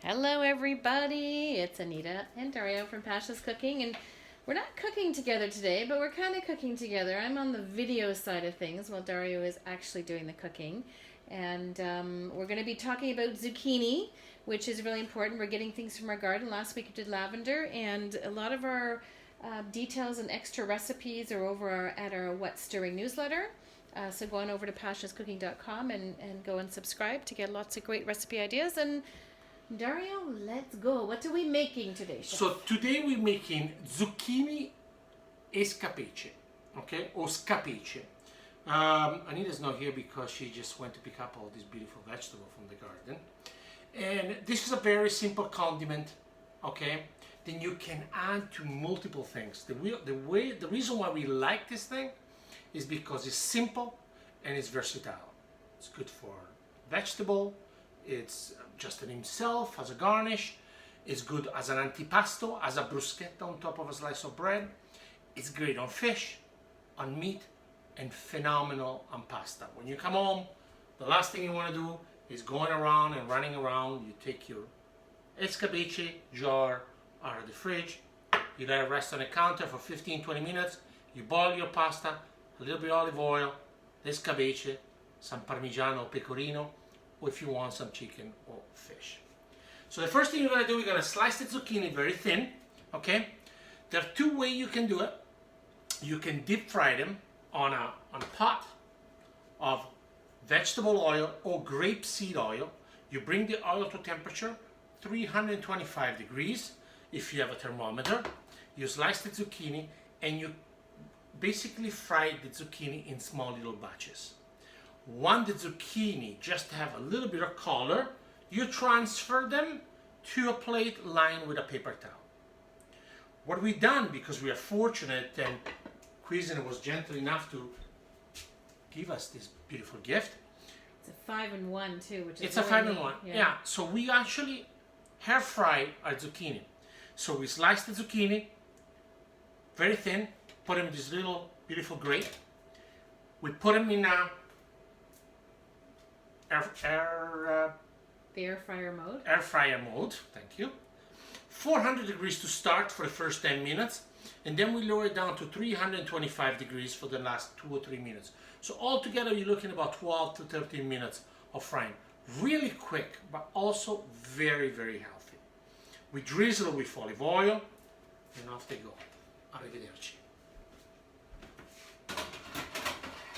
Hello everybody, it's Anita and Dario from Pasha's Cooking, and we're not cooking together today, but we're kind of cooking together. I'm on the video side of things while Dario is actually doing the cooking, and we're going to be talking about zucchini, which is really important. We're getting things from our garden. Last week we did lavender, and a lot of our details and extra recipes are over at our What Stirring newsletter. So go on over to pashascooking.com and go and subscribe to get lots of great recipe ideas. And Dario, let's go. What are we making today, Chef? So today we're making zucchini scapece, okay, or scapece. Anita's not here because she just went to pick up all these beautiful vegetables from the garden. And this is a very simple condiment, okay? Then you can add to multiple things. The reason why we like this thing is because it's simple and it's versatile. It's good for vegetable. It's just in himself as a garnish. It's good as an antipasto, as a bruschetta on top of a slice of bread. It's great on fish, on meat, and phenomenal on pasta. When you come home, the last thing you want to do is going around and running around. You take your escabeche jar out of the fridge, you let it rest on the counter for 15-20 minutes, you boil your pasta, a little bit of olive oil, escabeche, some parmigiano or pecorino, or if you want some chicken or fish. So the first thing you're going to do, you're going to slice the zucchini very thin, okay? There are two ways you can do it. You can deep fry them on a pot of vegetable oil or grapeseed oil. You bring the oil to temperature 325 degrees if you have a thermometer. You slice the zucchini and you basically fry the zucchini in small little batches. Want the zucchini just to have a little bit of color, you transfer them to a plate lined with a paper towel. What we've done, because we are fortunate and Cuisine was gentle enough to give us this beautiful gift. It's a 5-in-1 too, which is it's a really 5-in-1. neat. Yeah. So we actually hair fry our zucchini. So we slice the zucchini very thin, put them in this little beautiful grate. We put them in a the air fryer mode. Air fryer mode, thank you. 400 degrees to start for the first 10 minutes, and then we lower it down to 325 degrees for the last 2 or 3 minutes. So altogether you're looking about 12 to 13 minutes of frying. Really quick, but also very, very healthy. We drizzle with olive oil, and off they go. Arrivederci.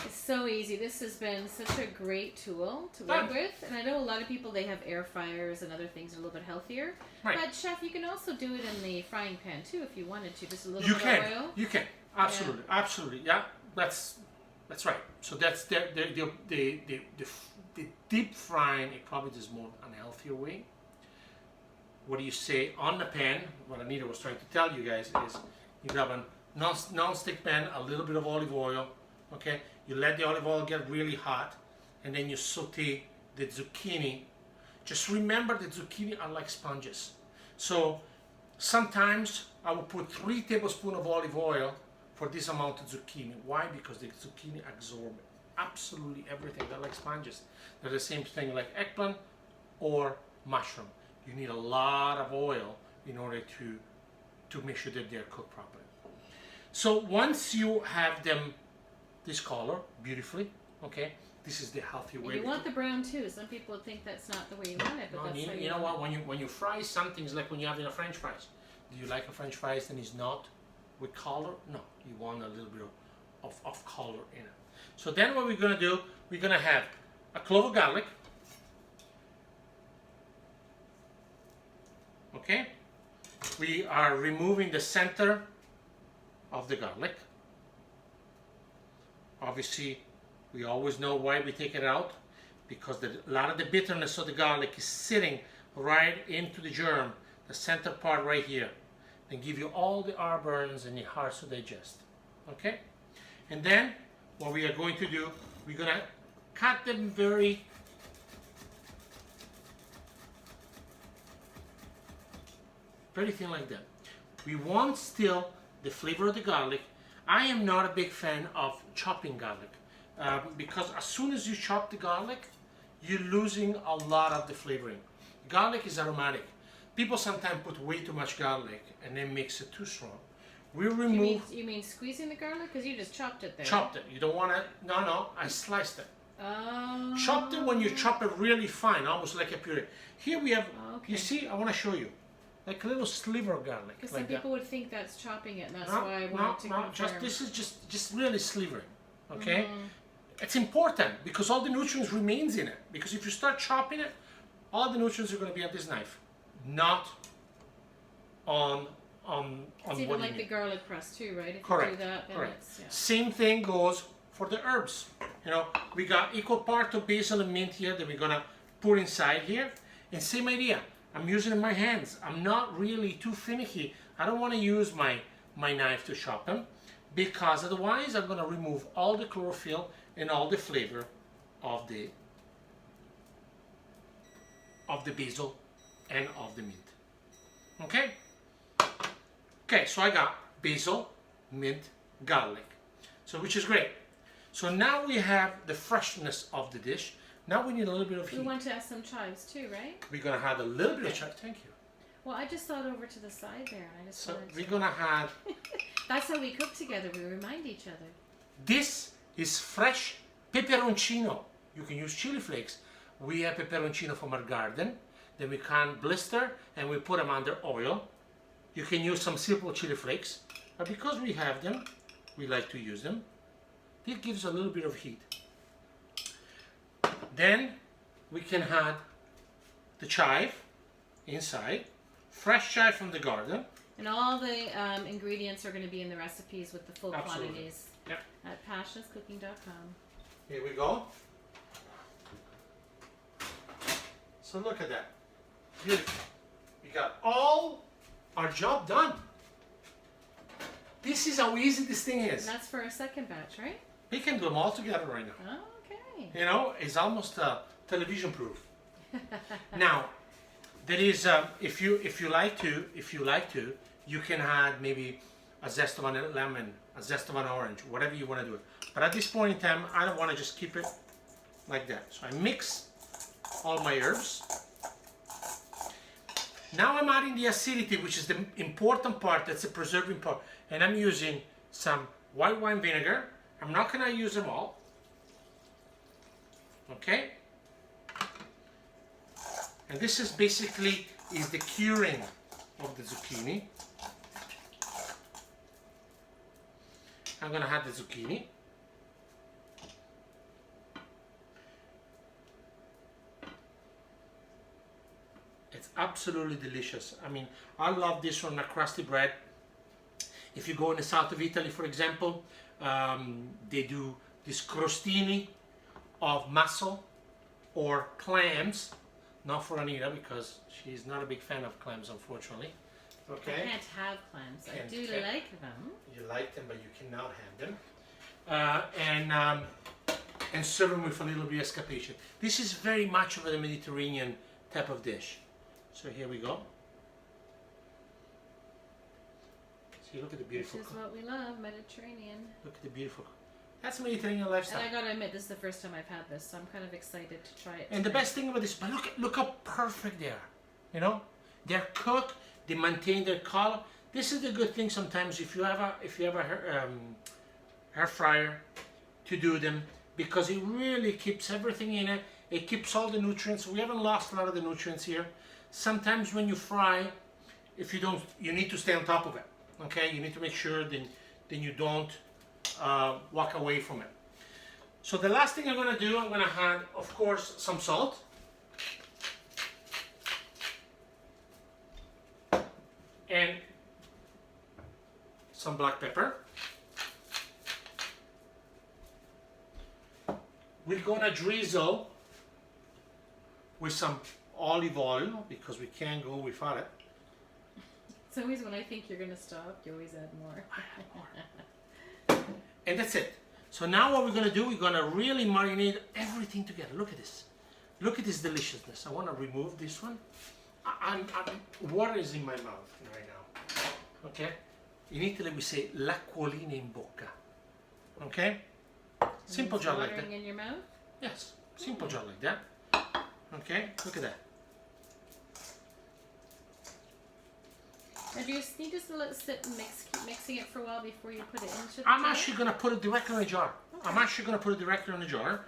It's so easy. This has been such a great tool to work with, and I know a lot of people, they have air fryers and other things that are a little bit healthier. Right. But Chef, you can also do it in the frying pan too if you wanted to. Just a little bit of oil. You can. Absolutely. Yeah. Absolutely. Yeah. That's right. So that's the deep frying. It probably is more unhealthier way. What do you say on the pan? What Anita was trying to tell you guys is you grab a non-stick pan, a little bit of olive oil. Okay, you let the olive oil get really hot, and then you saute the zucchini. Just remember the zucchini are like sponges. So sometimes I will put 3 tablespoons of olive oil for this amount of zucchini. Why? Because the zucchini absorb absolutely everything. They're like sponges. They're the same thing like eggplant or mushroom. You need a lot of oil in order to make sure that they're cooked properly. So once you have them this color beautifully, okay, this is the healthy way. You want the brown too. Some people think that's not the way you want it, but that's how you know what? When you fry something, it's like when you have in a French fries. Do you like a French fries and it's not with color? No, you want a little bit of color in it. So then what we're gonna do, we're gonna have a clove of garlic. Okay, we are removing the center of the garlic. Obviously, we always know why we take it out, because a lot of the bitterness of the garlic is sitting right into the germ, the center part right here, and give you all the heartburns and the hard to digest. Okay, and then what we are going to do, we're gonna cut them very thin like that. We want still the flavor of the garlic. I am not a big fan of chopping garlic because as soon as you chop the garlic, you're losing a lot of the flavoring. Garlic is aromatic. People sometimes put way too much garlic and then mix it too strong. We remove. You mean squeezing the garlic? Because you just chopped it there. Chopped it. You don't want to. No, I sliced it. Oh. Chopped it when you chop it really fine, almost like a puree. Here we have. Okay. You see, I want to show you, like a little sliver of garlic. Because like some people would think that's chopping it, and that's no, why I wanted to confirm. This is just really slivering. Okay. It's important because all the nutrients remains in it. Because if you start chopping it, all the nutrients are going to be on this knife, not on it's even like the garlic press too, right? If Correct. you do that, then Correct. it's, yeah. Same thing goes for the herbs. You know, we got equal part of basil and mint here that we're gonna put inside here. And same idea. I'm using it in my hands. I'm not really too finicky. I don't want to use my knife to chop them because otherwise I'm gonna remove all the chlorophyll and all the flavor of the basil and of the mint. Okay? Okay, so I got basil, mint, garlic. So which is great. So now we have the freshness of the dish. Now we need a little bit of heat. We want to add some chives too, right? We're gonna add a little bit of chives. Thank you. Well, I just thought over to the side there, and I just So wanted to... we're gonna add. That's how we cook together. We remind each other. This is fresh peperoncino. You can use chili flakes. We have peperoncino from our garden. Then we can blister and we put them under oil. You can use some simple chili flakes, but because we have them, we like to use them. It gives a little bit of heat. Then we can add the chive inside, fresh chive from the garden. And all the ingredients are going to be in the recipes with the full Absolutely. quantities Yep. at pashascooking.com. Here we go. So look at that. Beautiful. We got all our job done. This is how easy this thing is. And that's for a second batch, right? We can do them all together right now. Oh, okay. You know, it's almost television proof. Now, there is if you like to, you can add maybe a zest of a lemon, a zest of an orange, whatever you want to do. But at this point in time, I don't want to just keep it like that. So I mix all my herbs. Now I'm adding the acidity, which is the important part, that's the preserving part. And I'm using some white wine vinegar. I'm not going to use them all. Okay? And this is basically the curing of the zucchini. I'm going to add the zucchini. It's absolutely delicious. I mean, I love this on a crusty bread. If you go in the south of Italy, for example, they do this crostini of mussel or clams. Not for Anita because she's not a big fan of clams, unfortunately. Okay. I can't have clams. I do like them. You like them, but you cannot have them. And serve them with a little bit of scapece. This is very much of a Mediterranean type of dish. So here we go. See, look at the beautiful. This is what we love, Mediterranean. Look at the beautiful. That's Mediterranean lifestyle. And I gotta admit, this is the first time I've had this, so I'm kind of excited to try it. And the best thing about this, but look how perfect they are. You know, they're cooked. They maintain their color. This is the good thing sometimes if you have a air fryer to do them, because it really keeps everything in it. It keeps all the nutrients. We haven't lost a lot of the nutrients here. Sometimes when you fry, if you don't, you need to stay on top of it. Okay, you need to make sure then you don't walk away from it. So the last thing I'm going to do, I'm going to add, of course, some salt. And some black pepper. We're going to drizzle with some olive oil because we can't go without it. It's always when I think you're gonna stop, you always add more. And that's it. So now what we're going to do, we're going to really marinate everything together. Look at this. Look at this deliciousness. I want to remove this one. Water is in my mouth right now. Okay? In Italy we say l'acquolina in bocca. Okay? Simple job like that. Watering in your mouth? Yes. Simple job like that. Okay? Look at that. Or do you need just to let it sit and keep mixing it for a while before you put it into the I'm jar? actually going to put it directly in the jar. Okay. I'm actually going to put it directly in the jar.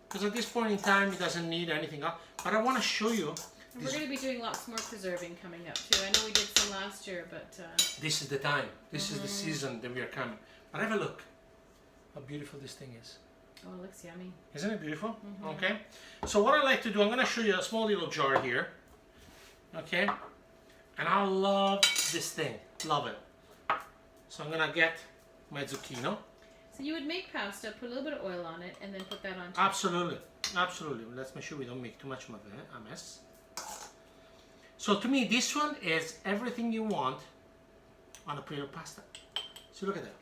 Because at this point in time, it doesn't need anything else. But I want to show you. And we're going to be doing lots more preserving coming up too. I know we did some last year, but... This is the time. This is the season that we are coming. But have a look. How beautiful this thing is. Oh, it looks yummy. Isn't it beautiful? Okay. So what I like to do, I'm going to show you a small little jar here. Okay. And I love this thing. Love it. So I'm going to get my zucchini. So you would make pasta, put a little bit of oil on it, and then put that on top. Absolutely. Absolutely. Let's make sure we don't make too much of a mess. So to me, this one is everything you want on a plate of pasta. So look at that.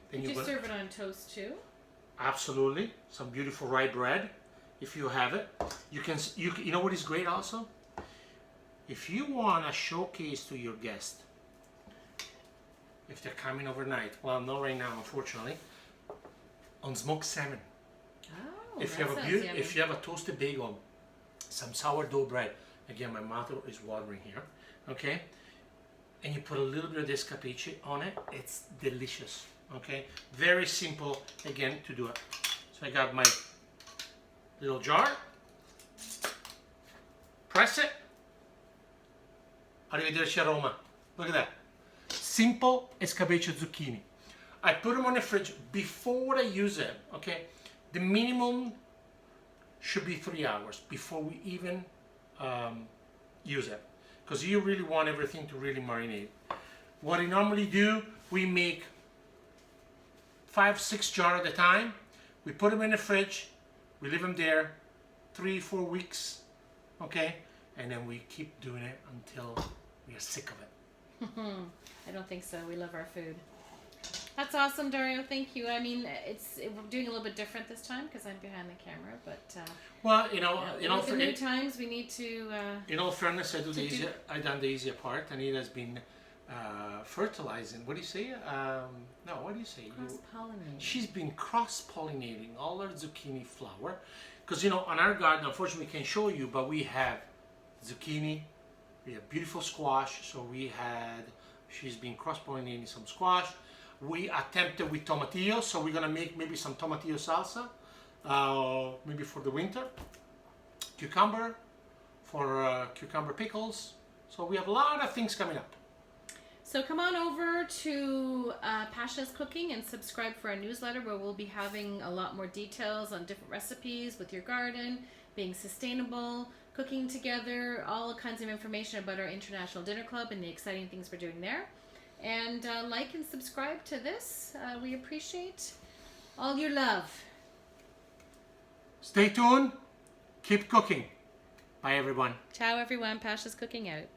Then Could you serve it on toast too? Absolutely. Some beautiful rye bread, if you have it. You know what is great also? If you want a showcase to your guest, if they're coming overnight, well, not right now, unfortunately, on smoked salmon. Oh, If you have a toasted bagel, some sourdough bread. Again, my mouth is watering here. Okay, and you put a little bit of this caprese on it. It's delicious. Okay, very simple again to do it. So I got my little jar. Press it. Arrivederci aroma. Look at that. Simple escabeche zucchini. I put them on the fridge before I use it. Okay, the minimum should be 3 hours before we even use it, because you really want everything to really marinate. What I normally do, we make 5-6 jars at a time. We put them in the fridge. We leave them there 3-4 weeks. Okay, and then we keep doing it until we are sick of it. I don't think so. We love our food. That's awesome, Dario. Thank you. I mean, we're doing a little bit different this time because I'm behind the camera, but well, with the new times, we need to. In all fairness, I done the easier part. Anita's been fertilizing. What do you say? No, what do you say? Cross-pollinating. She's been cross-pollinating all her zucchini flower, because on our garden, unfortunately, we can't show you, but we have zucchini, we have beautiful squash. So she's been cross-pollinating some squash. We attempted with tomatillo, so we're gonna make maybe some tomatillo salsa, maybe for the winter. Cucumber, for cucumber pickles. So we have a lot of things coming up. So come on over to Pasha's Cooking and subscribe for our newsletter, where we'll be having a lot more details on different recipes with your garden, being sustainable, cooking together, all kinds of information about our International Dinner Club and the exciting things we're doing there. And like and subscribe to this. We appreciate all your love. Stay tuned. Keep cooking. Bye, everyone. Ciao, everyone. Pasha's Cooking out.